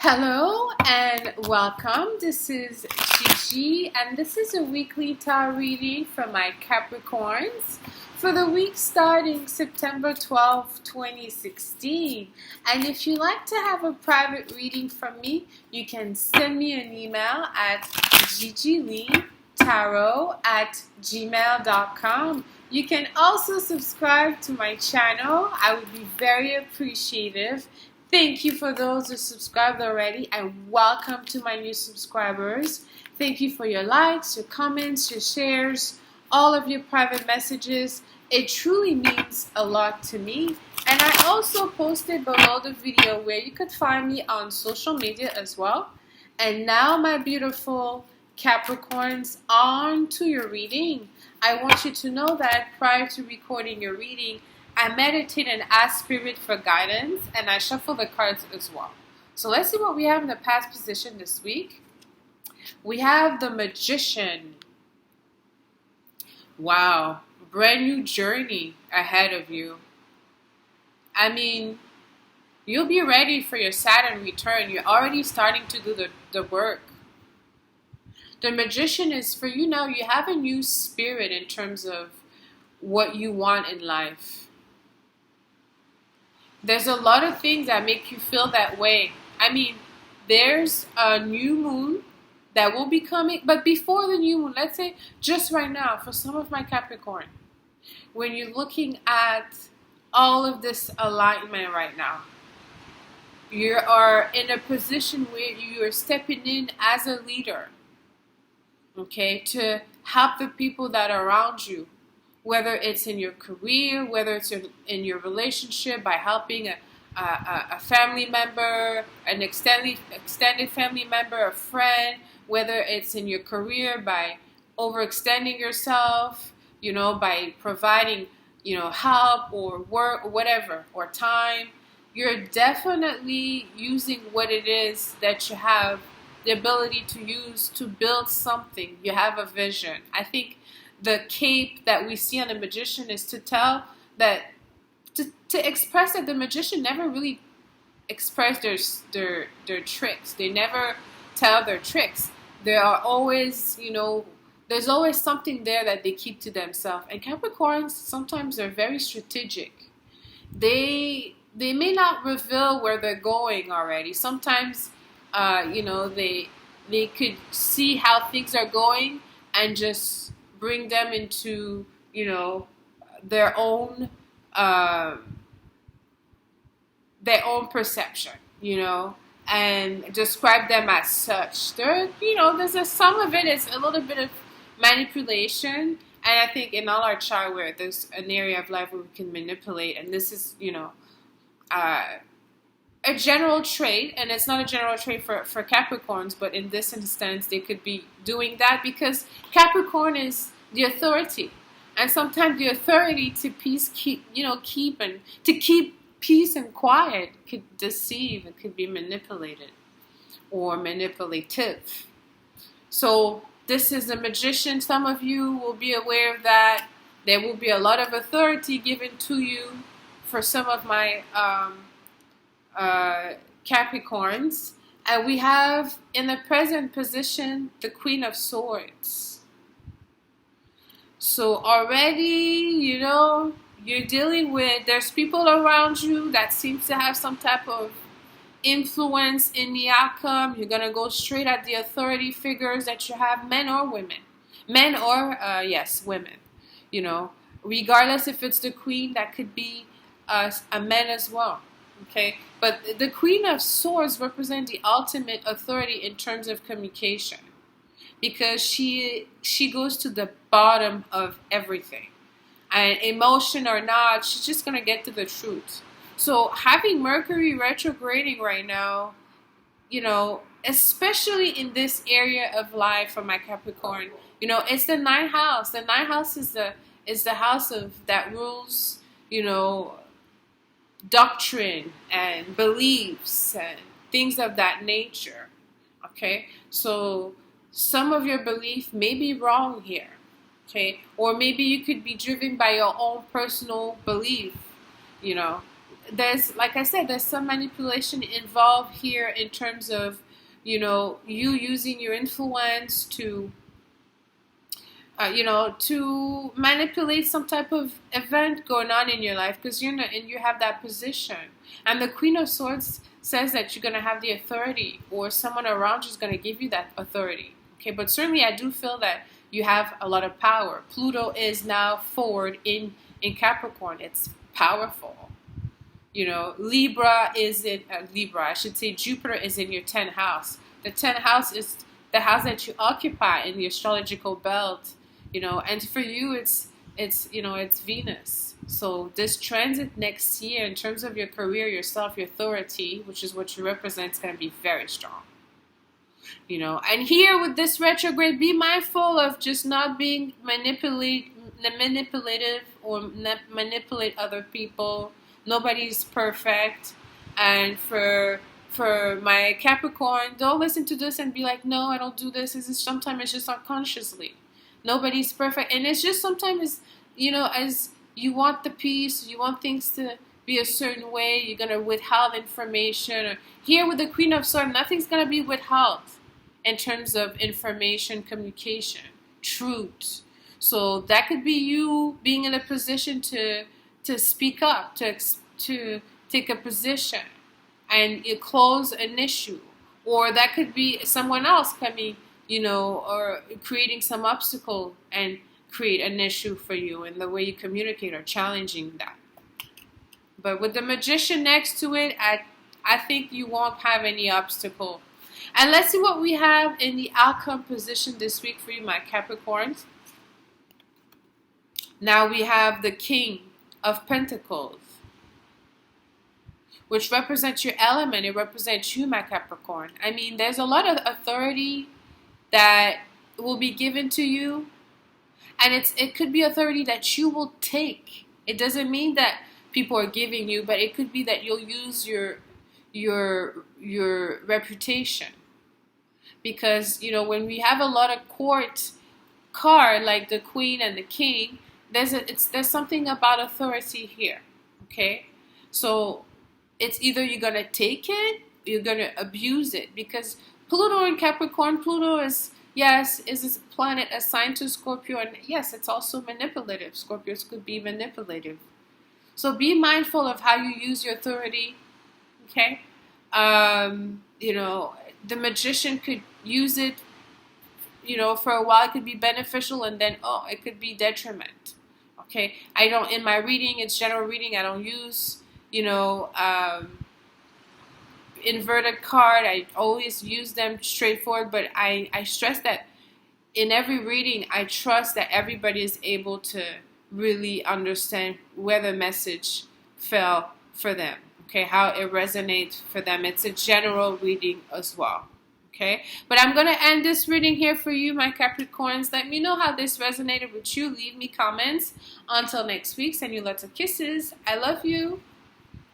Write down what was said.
Hello and welcome. This is Gigi and this is a weekly tarot reading for my Capricorns for the week starting September 12, 2016. And if you'd like to have a private reading from me, you can send me an email at gigileetarot@gmail.com. You can also subscribe to my channel. I would be very appreciative. Thank you for those who subscribed already, and welcome to my new subscribers. Thank you for your likes, your comments, your shares, all of your private messages. It truly means a lot to me. And I also posted below the video where you could find me on social media as well. And now, my beautiful Capricorns, on to your reading. I want you to know that prior to recording your reading, I meditate and ask Spirit for guidance, and I shuffle the cards as well. So let's see what we have in the past position this week. We have the Magician. Wow, brand new journey ahead of you. I mean, you'll be ready for your Saturn return. You're already starting to do the work. The Magician is for you now. You have a new spirit in terms of what you want in life. There's a lot of things that make you feel that way. I mean, there's a new moon that will be coming. But before the new moon, let's say just right now, for some of my Capricorn, when you're looking at all of this alignment right now, you are in a position where you are stepping in as a leader, okay, to help the people that are around you. Whether it's in your career, whether it's in your relationship, by helping a family member, an extended family member, a friend, whether it's in your career by overextending yourself, by providing, help or work or whatever, or time, you're definitely using what it is that you have the ability to use to build something. You have a vision. I think the cape that we see on the Magician is to tell that, to express that the Magician never really express their tricks. They never tell their tricks. There are always, there's always something there that they keep to themselves. And Capricorns, sometimes they're very strategic. They may not reveal where they're going already. Sometimes, they could see how things are going and just bring them into, their own perception, and describe them as such. There's some of it is a little bit of manipulation, and I think in all our chart where there's an area of life where we can manipulate, and this is, a general trait, and it's not a general trait for Capricorns, but in this instance, they could be doing that because Capricorn is the authority, and sometimes the authority to keep peace and quiet could deceive. It could be manipulated or manipulative. So this is a Magician. Some of you will be aware of that. There will be a lot of authority given to you for some of my Capricorns. And we have in the present position the Queen of Swords. So already, you're dealing with, there's people around you that seems to have some type of influence in the outcome. You're going to go straight at the authority figures that you have, men or women. Men or, women. Regardless if it's the Queen, that could be a man as well. Okay, but the Queen of Swords represents the ultimate authority in terms of communication, because she goes to the bottom of everything, and emotion or not, she's just gonna get to the truth. So having Mercury retrograding right now, especially in this area of life for my Capricorn, it's the ninth house. The ninth house is the house of that rules, doctrine and beliefs and things of that nature. Okay, so some of your belief may be wrong here. Okay, or maybe you could be driven by your own personal belief. there's, like I said, there's some manipulation involved here in terms of, you using your influence to, to manipulate some type of event going on in your life, because you have that position. And the Queen of Swords says that you're going to have the authority, or someone around you is going to give you that authority. Okay, but certainly I do feel that you have a lot of power. Pluto is now forward in Capricorn. It's powerful. Libra is in Libra. I should say Jupiter is in your 10th house. The 10th house is the house that you occupy in the astrological belt. And for you, it's Venus. So this transit next year, in terms of your career, yourself, your authority, which is what you represent, is going to be very strong. And here with this retrograde, be mindful of just not being manipulative or manipulate other people. Nobody's perfect. And for my Capricorn, don't listen to this and be like, no, I don't do this. Sometimes it's just unconsciously. Nobody's perfect. And it's just sometimes, as you want the peace, you want things to be a certain way, you're going to withhold information. Here with the Queen of Swords, nothing's going to be withheld in terms of information, communication, truth. So that could be you being in a position to speak up, to take a position and you close an issue. Or that could be someone else coming, or creating some obstacle and create an issue for you in the way you communicate or challenging that. But with the Magician next to it, I think you won't have any obstacle. And let's see what we have in the outcome position this week for you, my Capricorns. Now we have the King of Pentacles, which represents your element. It represents you, my Capricorn. I mean, there's a lot of authority that will be given to you. And it could be authority that you will take. It doesn't mean that people are giving you, but it could be that you'll use your reputation. Because, when we have a lot of court card, like the Queen and the King, there's something about authority here. Okay? So it's either you're going to take it, or you're going to abuse it. Because Pluto in Capricorn, Pluto is a planet assigned to Scorpio, and yes, it's also manipulative. Scorpios could be manipulative. So be mindful of how you use your authority, okay? The Magician could use it, for a while it could be beneficial, and then, it could be detriment, okay? In my reading, it's general reading, I don't use, inverted card. I always use them straightforward, but I stress that in every reading, I trust that everybody is able to really understand where the message fell for them, okay, how it resonates for them. It's a general reading as well, okay? But I'm going to end this reading here for you, my Capricorns. Let me know how this resonated with you. Leave me comments. Until next week, send you lots of kisses. I love you.